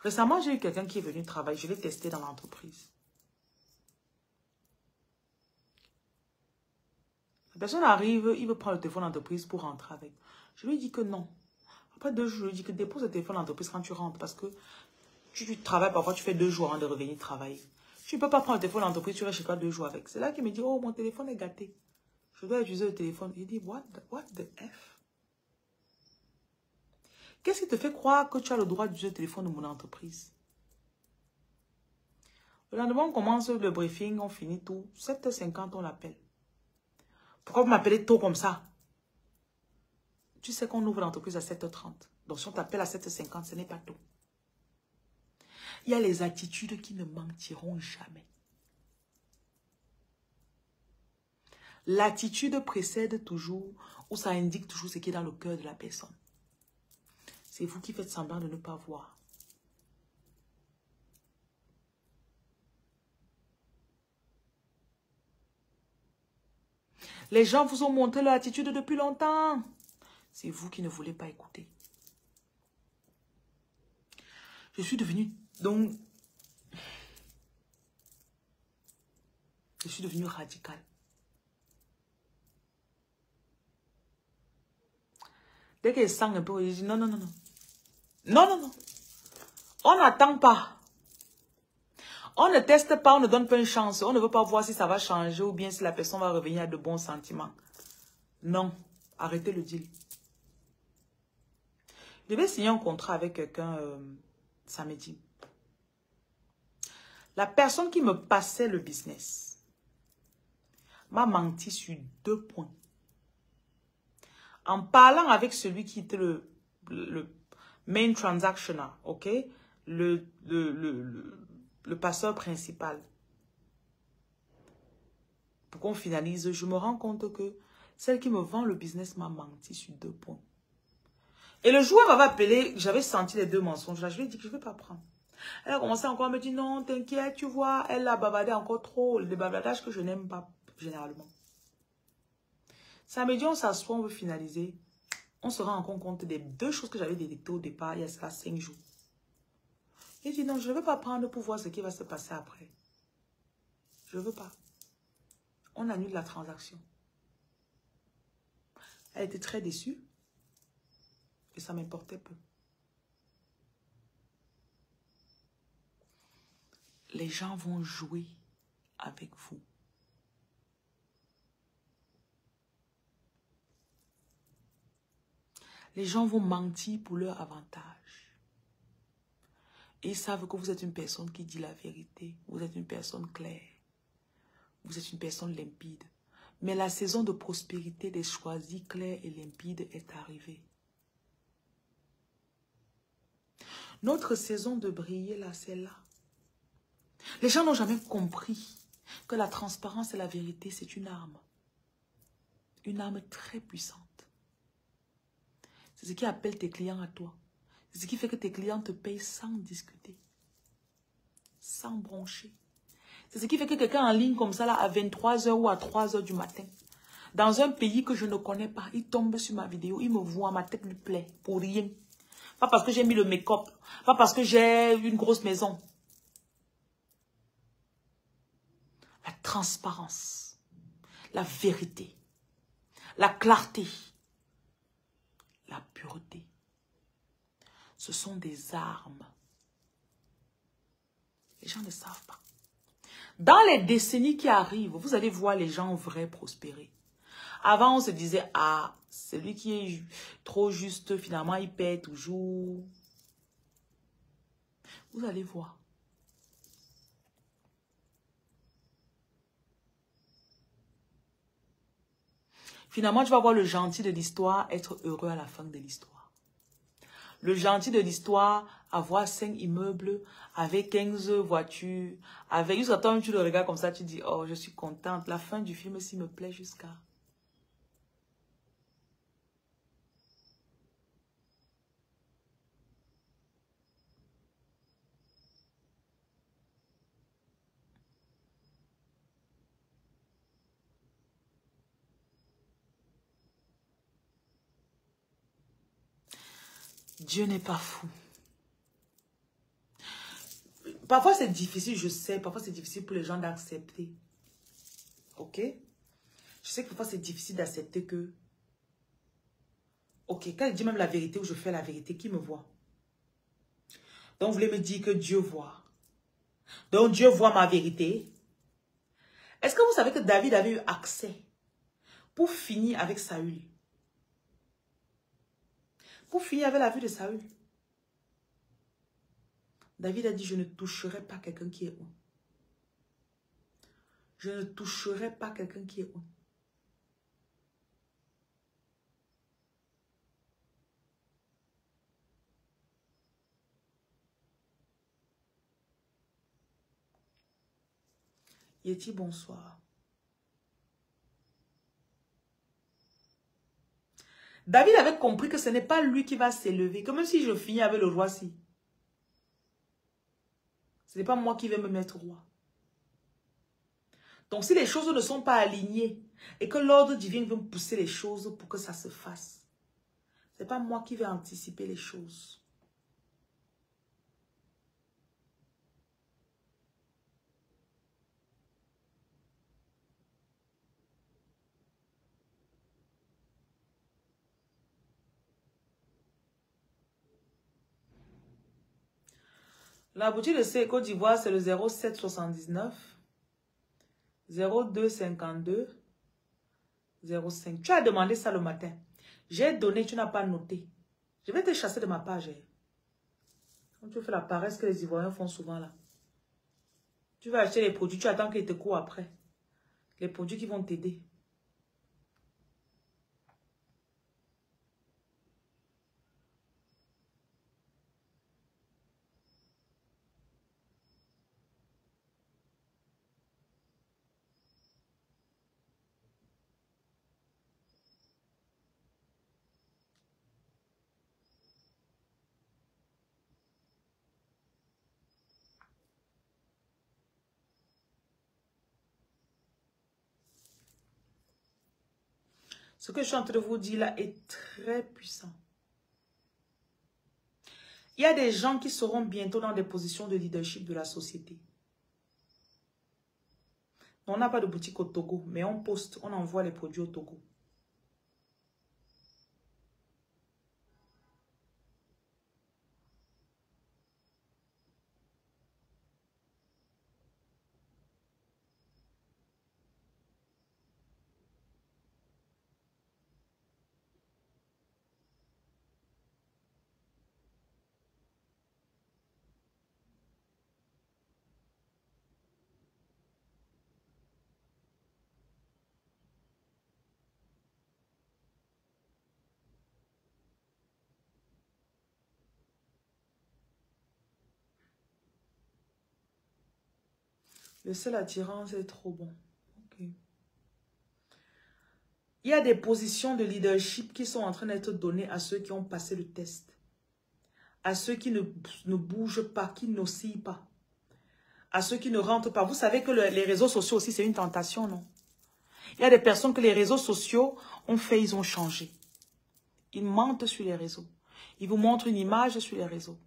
Récemment, j'ai eu quelqu'un qui est venu travailler. Je l'ai testé dans l'entreprise. La personne arrive, il veut prendre le téléphone d'entreprise pour rentrer avec. Je lui dis que non. Après 2 jours, je lui dis que dépose le téléphone d'entreprise quand tu rentres. Parce que tu travailles parfois, tu fais 2 jours avant de revenir travailler. Tu ne peux pas prendre le téléphone d'entreprise, tu restes chez toi 2 jours avec. C'est là qu'il me dit, oh, mon téléphone est gâté. Je dois utiliser le téléphone. Il dit, what the F? Qu'est-ce qui te fait croire que tu as le droit d'utiliser le téléphone de mon entreprise? Le lendemain, on commence le briefing, on finit tout. 7h50, on l'appelle. Pourquoi vous m'appelez tôt comme ça? Tu sais qu'on ouvre l'entreprise à 7h30. Donc, si on t'appelle à 7h50, ce n'est pas tôt. Il y a les attitudes qui ne mentiront jamais. L'attitude précède toujours, ou ça indique toujours ce qui est dans le cœur de la personne. C'est vous qui faites semblant de ne pas voir. Les gens vous ont montré leur attitude depuis longtemps. C'est vous qui ne voulez pas écouter. Je suis devenue, donc, je suis devenue radicale. Dès qu'elle sent un peu, je dis non, non, non, non. Non, non, non. On n'attend pas. On ne teste pas, on ne donne pas une chance. On ne veut pas voir si ça va changer ou bien si la personne va revenir à de bons sentiments. Non, arrêtez le deal. Je vais signer un contrat avec quelqu'un samedi. La personne qui me passait le business m'a menti sur 2 points. En parlant avec celui qui était le main transactioner, ok? Le passeur principal. Pour qu'on finalise, je me rends compte que celle qui me vend le business m'a menti sur 2 points. Et le jour où elle m'avait appelé, j'avais senti les 2 mensonges là. Je lui ai dit que je ne vais pas prendre. Elle a commencé encore à me dire non, t'inquiète, tu vois, elle a bavardé encore trop. Le bavardage que je n'aime pas généralement. Samedi, on s'assoit, on veut finaliser. On se rend compte des 2 choses que j'avais détectées au départ, il y a cela 5 jours. Il dit non, je ne veux pas prendre pour voir ce qui va se passer après. Je ne veux pas. On annule la transaction. Elle était très déçue. Et ça m'importait peu. Les gens vont jouer avec vous. Les gens vont mentir pour leur avantage. Et ils savent que vous êtes une personne qui dit la vérité. Vous êtes une personne claire. Vous êtes une personne limpide. Mais la saison de prospérité des choisis clairs et limpides est arrivée. Notre saison de briller, là, c'est là. Les gens n'ont jamais compris que la transparence et la vérité, c'est une arme. Une arme très puissante. C'est ce qui appelle tes clients à toi. C'est ce qui fait que tes clients te payent sans discuter. Sans broncher. C'est ce qui fait que quelqu'un en ligne comme ça, là, à 23 h ou à 3 h du matin, dans un pays que je ne connais pas, il tombe sur ma vidéo, il me voit, ma tête lui plaît, pour rien. Pas parce que j'ai mis le make-up, pas parce que j'ai une grosse maison. La transparence, la vérité, la clarté, la pureté. Ce sont des armes. Les gens ne savent pas. Dans les décennies qui arrivent, vous allez voir les gens vrais prospérer. Avant, on se disait, ah, celui qui est trop juste, finalement, il paie toujours. Vous allez voir. Finalement, tu vas voir le gentil de l'histoire être heureux à la fin de l'histoire. Le gentil de l'histoire, avoir 5 immeubles, avec 15 voitures, avec jusqu'à temps tu le regardes comme ça, tu dis, oh, je suis contente. La fin du film, s'il me plaît jusqu'à... Dieu n'est pas fou. Parfois, c'est difficile, je sais. Parfois, c'est difficile pour les gens d'accepter. Ok? Je sais que parfois, c'est difficile d'accepter que... Ok, quand je dis même la vérité ou je fais la vérité, qui me voit? Donc, vous voulez me dire que Dieu voit. Donc, Dieu voit ma vérité. Est-ce que vous savez que David avait eu accès pour finir avec Saül? Pour finir avec la vie de Saül. David a dit, je ne toucherai pas quelqu'un qui est où. Je ne toucherai pas quelqu'un qui est où. Yeti, bonsoir. David avait compris que ce n'est pas lui qui va s'élever. Que même si je finis avec le roi-ci, ce n'est pas moi qui vais me mettre roi. Donc si les choses ne sont pas alignées et que l'ordre divin veut me pousser les choses pour que ça se fasse, ce n'est pas moi qui vais anticiper les choses. La boutique de Côte d'Ivoire, c'est le 0779 0252 05. Tu as demandé ça le matin. J'ai donné, tu n'as pas noté. Je vais te chasser de ma page. Quand tu fais la paresse que les Ivoiriens font souvent là. Tu vas acheter les produits, tu attends qu'ils te courent après. Les produits qui vont t'aider. Ce que je suis en train de vous dire là est très puissant. Il y a des gens qui seront bientôt dans des positions de leadership de la société. On n'a pas de boutique au Togo, mais on poste, on envoie les produits au Togo. Le seul attirance est trop bon. Ok. Il y a des positions de leadership qui sont en train d'être données à ceux qui ont passé le test. À ceux qui ne bougent pas, qui n'oscillent pas. À ceux qui ne rentrent pas. Vous savez que les réseaux sociaux aussi, c'est une tentation, non? Il y a des personnes que les réseaux sociaux ont fait, ils ont changé. Ils mentent sur les réseaux. Ils vous montrent une image sur les réseaux.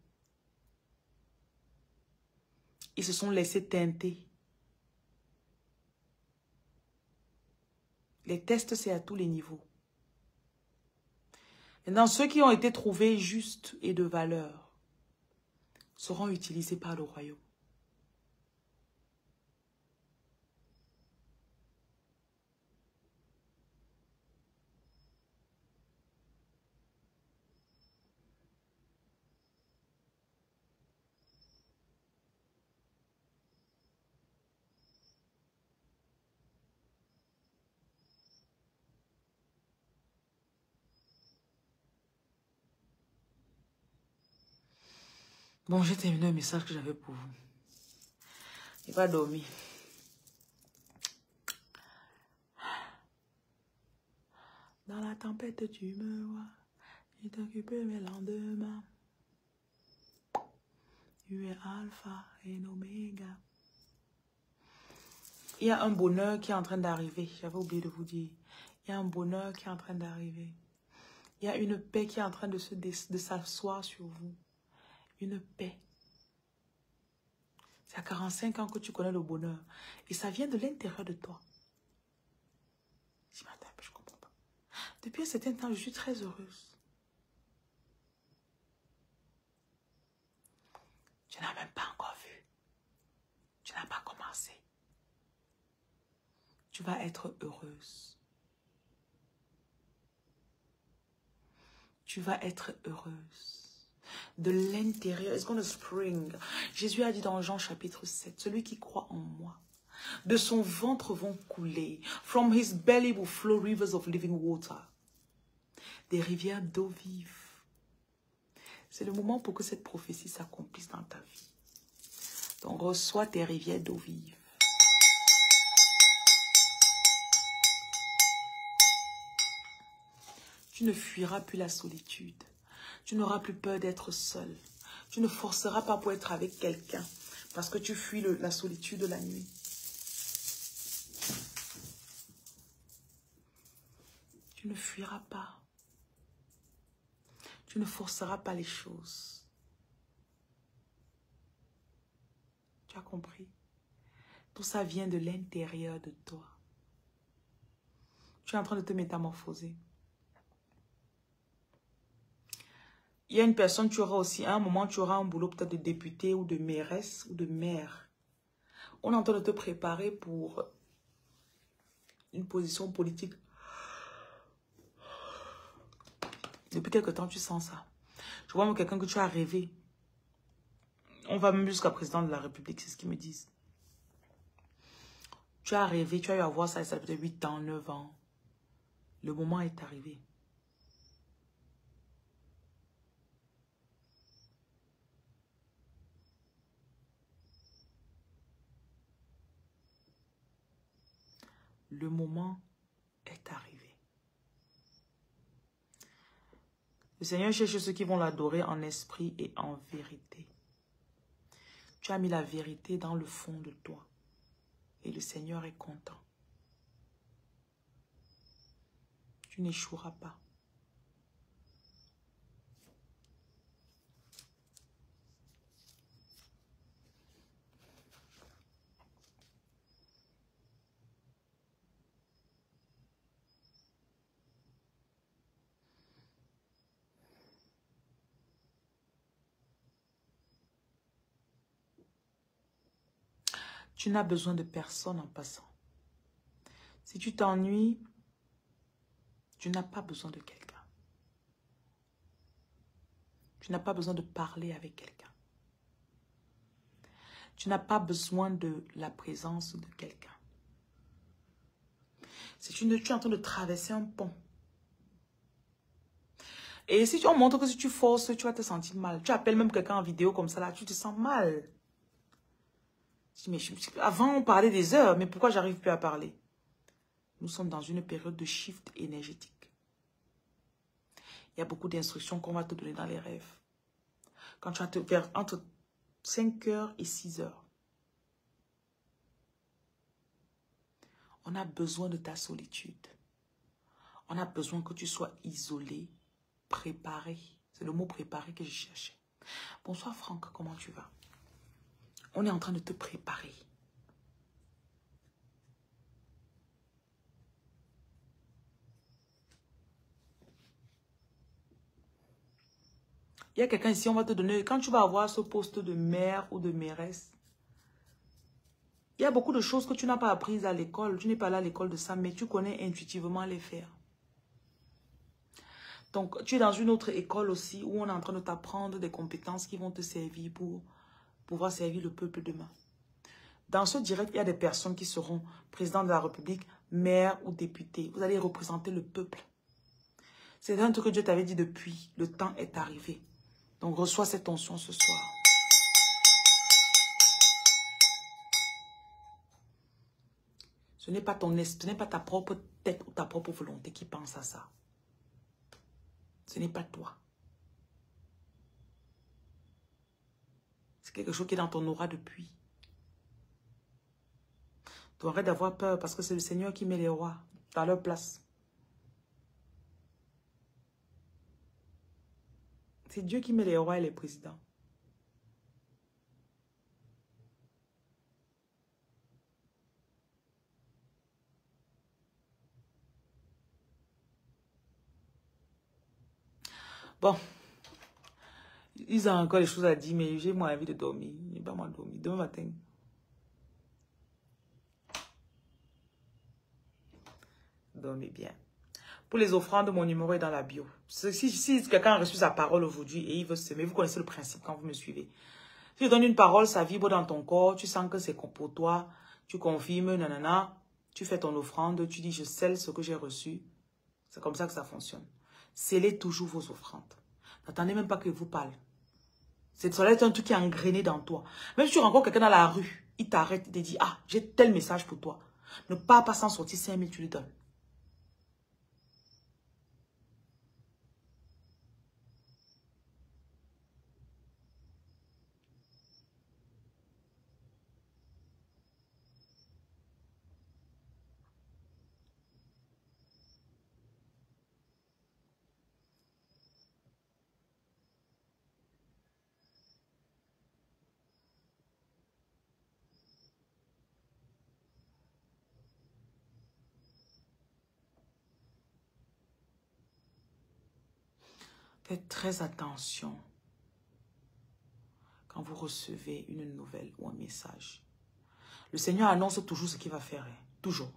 Ils se sont laissés teinter. Les tests, c'est à tous les niveaux. Maintenant, ceux qui ont été trouvés justes et de valeur seront utilisés par le royaume. Bon, j'ai terminé le message que j'avais pour vous. Je n'ai pas dormi. Dans la tempête, tu me vois. Je t'occupe mes lendemains. Tu es alpha et oméga. Il y a un bonheur qui est en train d'arriver. J'avais oublié de vous dire. Il y a un bonheur qui est en train d'arriver. Il y a une paix qui est en train de s'asseoir sur vous. Une paix. C'est à 45 ans que tu connais le bonheur. Et ça vient de l'intérieur de toi. Je m'attends, je ne comprends pas. Depuis un certain temps, je suis très heureuse. Tu n'as même pas encore vu. Tu n'as pas commencé. Tu vas être heureuse. Tu vas être heureuse. De l'intérieur, it's gonna spring. Jésus a dit dans Jean chapitre 7, celui qui croit en moi, de son ventre vont couler. From his belly will flow rivers of living water. Des rivières d'eau vive. C'est le moment pour que cette prophétie s'accomplisse dans ta vie. Donc reçois tes rivières d'eau vive. Tu ne fuiras plus la solitude. Tu n'auras plus peur d'être seul. Tu ne forceras pas pour être avec quelqu'un parce que tu fuis la solitude de la nuit. Tu ne fuiras pas. Tu ne forceras pas les choses. Tu as compris? Tout ça vient de l'intérieur de toi. Tu es en train de te métamorphoser. Il y a une personne, tu auras aussi, à un moment, tu auras un boulot peut-être de député ou de mairesse ou de maire. On est en train de te préparer pour une position politique. Depuis quelque temps, tu sens ça. Je vois même quelqu'un que tu as rêvé. On va même jusqu'à président de la République, c'est ce qu'ils me disent. Tu as rêvé, tu as eu à voir ça, et ça fait 8 ans, 9 ans. Le moment est arrivé. Le moment est arrivé. Le Seigneur cherche ceux qui vont l'adorer en esprit et en vérité. Tu as mis la vérité dans le fond de toi. Et le Seigneur est content. Tu n'échoueras pas. Tu n'as besoin de personne en passant. Si tu t'ennuies, tu n'as pas besoin de quelqu'un. Tu n'as pas besoin de parler avec quelqu'un. Tu n'as pas besoin de la présence de quelqu'un. Si tu es en train de traverser un pont. Et si on montre que si tu forces, tu vas te sentir mal. Tu appelles même quelqu'un en vidéo comme ça, là, tu te sens mal. Mais avant, on parlait des heures, mais pourquoi j'arrive plus à parler? Nous sommes dans une période de shift énergétique. Il y a beaucoup d'instructions qu'on va te donner dans les rêves. Quand tu vas te faire entre 5 heures et 6 heures. On a besoin de ta solitude. On a besoin que tu sois isolé, préparé. C'est le mot préparé que je cherchais. Bonsoir Franck, comment tu vas? On est en train de te préparer. Il y a quelqu'un ici, on va te donner, quand tu vas avoir ce poste de mère ou de mairesse, il y a beaucoup de choses que tu n'as pas apprises à l'école. Tu n'es pas allé à l'école de ça, mais tu connais intuitivement les faire. Donc, tu es dans une autre école aussi où on est en train de t'apprendre des compétences qui vont te servir pour pouvoir servir le peuple demain. Dans ce direct, il y a des personnes qui seront présidents de la République, maires ou députés. Vous allez représenter le peuple. C'est un truc que Dieu t'avait dit depuis. Le temps est arrivé. Donc, reçois cette onction ce soir. Ce n'est pas ton esprit, ce n'est pas ta propre tête ou ta propre volonté qui pense à ça. Ce n'est pas toi. C'est quelque chose qui est dans ton aura depuis. Tu arrêtes d'avoir peur parce que c'est le Seigneur qui met les rois dans leur place. C'est Dieu qui met les rois et les présidents. Bon, ils ont encore des choses à dire, mais j'ai moins envie de dormir. Je n'ai pas moins dormir. Demain matin. Dormez bien. Pour les offrandes, mon numéro est dans la bio. Si quelqu'un a reçu sa parole aujourd'hui et il veut semer, vous connaissez le principe quand vous me suivez. Si je donne une parole, ça vibre dans ton corps, tu sens que c'est pour toi, tu confirmes, nanana, tu fais ton offrande, tu dis je scelle ce que j'ai reçu. C'est comme ça que ça fonctionne. Scellez toujours vos offrandes. N'attendez même pas que vous parle. C'est un truc qui est engrainé dans toi. Même si tu rencontres quelqu'un dans la rue, il t'arrête, il te dit, ah, j'ai tel message pour toi. Ne pars pas sans sortir 5 000, tu lui donnes. Faites très attention quand vous recevez une nouvelle ou un message. Le Seigneur annonce toujours ce qu'il va faire. Hein. Toujours.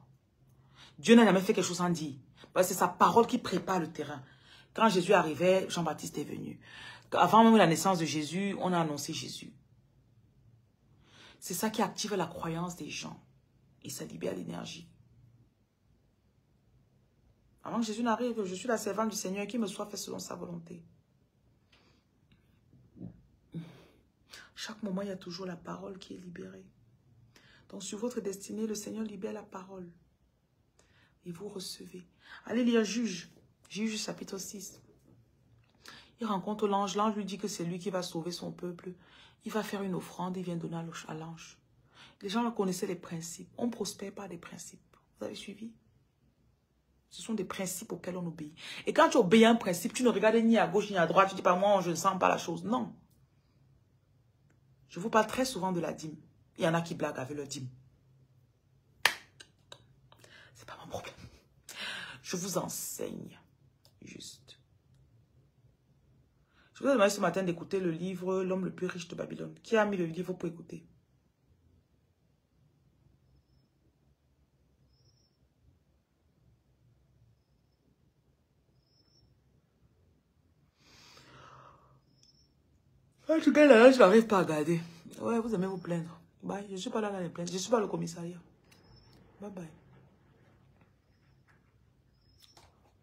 Dieu n'a jamais fait quelque chose sans dire. C'est sa parole qui prépare le terrain. Quand Jésus arrivait, Jean-Baptiste est venu. Avant même la naissance de Jésus, on a annoncé Jésus. C'est ça qui active la croyance des gens. Et ça libère l'énergie. Avant que Jésus n'arrive, je suis la servante du Seigneur qui me soit fait selon sa volonté. Chaque moment, il y a toujours la parole qui est libérée. Donc, sur votre destinée, le Seigneur libère la parole. Et vous recevez. Allez lire Juge. Juge chapitre 6. Il rencontre l'ange. L'ange lui dit que c'est lui qui va sauver son peuple. Il va faire une offrande. Il vient donner à l'ange. Les gens connaissaient les principes. On prospère par des principes. Vous avez suivi? Ce sont des principes auxquels on obéit. Et quand tu obéis à un principe, tu ne regardes ni à gauche ni à droite. Tu ne dis pas, moi, je ne sens pas la chose. Non. Je vous parle très souvent de la dîme. Il y en a qui blaguent avec leur dîme. C'est pas mon problème. Je vous enseigne. Juste. Je vous ai demandé ce matin d'écouter le livre L'homme le plus riche de Babylone. Qui a mis le livre pour écouter? En tout cas, là, je n'arrive pas à garder. Ouais, vous aimez vous plaindre. Bye, je ne suis pas là dans les plaintes. Je ne suis pas le commissariat. Bye bye.